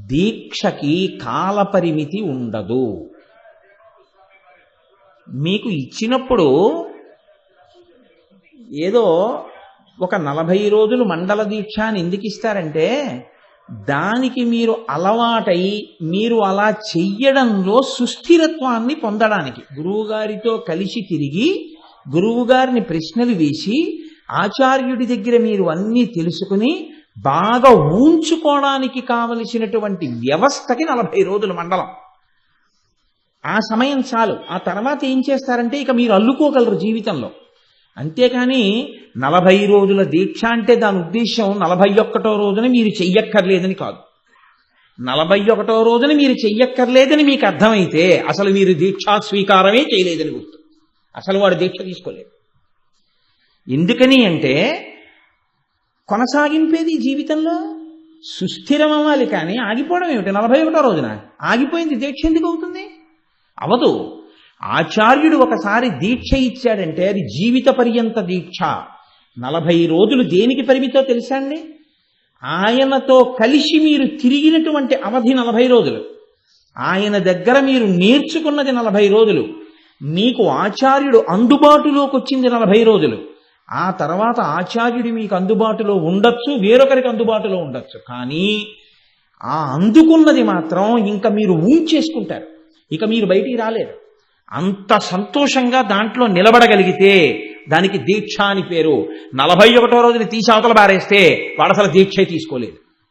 దీక్షకి కాలపరిమితి ఉండదు. మీకు ఇచ్చినప్పుడు ఏదో ఒక 40 రోజులు మండల దీక్ష అని ఎందుకు ఇస్తారంటే, దానికి మీరు అలవాటై మీరు అలా చెయ్యడంలో సుస్థిరత్వాన్ని పొందడానికి, గురువుగారితో కలిసి తిరిగి గురువుగారిని ప్రశ్నలు వేసి ఆచార్యుడి దగ్గర మీరు అన్నీ తెలుసుకుని బాగా ఊంచుకోవడానికి కావలసినటువంటి వ్యవస్థకి 40 రోజులు మండలం. ఆ సమయం చాలు. ఆ తర్వాత ఏం చేస్తారంటే ఇక మీరు అల్లుకోగలరు జీవితంలో. అంతేకాని 40 రోజుల దీక్ష అంటే దాని ఉద్దేశం 41వ రోజున మీరు చెయ్యక్కర్లేదని కాదు. 41వ రోజున మీరు చెయ్యక్కర్లేదని మీకు అర్థమైతే అసలు మీరు దీక్షా స్వీకారమే చేయలేదని గుర్తు. అసలు వాడు దీక్ష తీసుకోలేదు. ఎందుకని అంటే కొనసాగింపేది జీవితంలో సుస్థిరం అవ్వాలి, కానీ ఆగిపోవడం ఏమిటి? 41వ రోజున ఆగిపోయింది దీక్ష ఎందుకు అవుతుంది? అవదు. ఆచార్యుడు ఒకసారి దీక్ష ఇచ్చాడంటే అది జీవిత పర్యంత దీక్ష. 40 రోజులు దేనికి పరిమితో తెలుసా అండి? ఆయనతో కలిసి మీరు తిరిగినటువంటి అవధి 40 రోజులు, ఆయన దగ్గర మీరు నేర్చుకున్నది 40 రోజులు, మీకు ఆచార్యుడు అందుబాటులోకి వచ్చింది 40 రోజులు. ఆ తర్వాత ఆచార్యుడు మీకు అందుబాటులో ఉండొచ్చు, వేరొకరికి అందుబాటులో ఉండొచ్చు, కానీ ఆ అందుకున్నది మాత్రం ఇంకా మీరు ఊంచేసుకుంటారు. ఇక మీరు బయటికి రాలేరు. అంత సంతోషంగా దాంట్లో నిలబడగలిగితే దానికి దీక్ష అని పేరు. 41వ రోజుని తీసి అవతల బారేస్తే వాడు అసలు దీక్ష తీసుకోలేదు.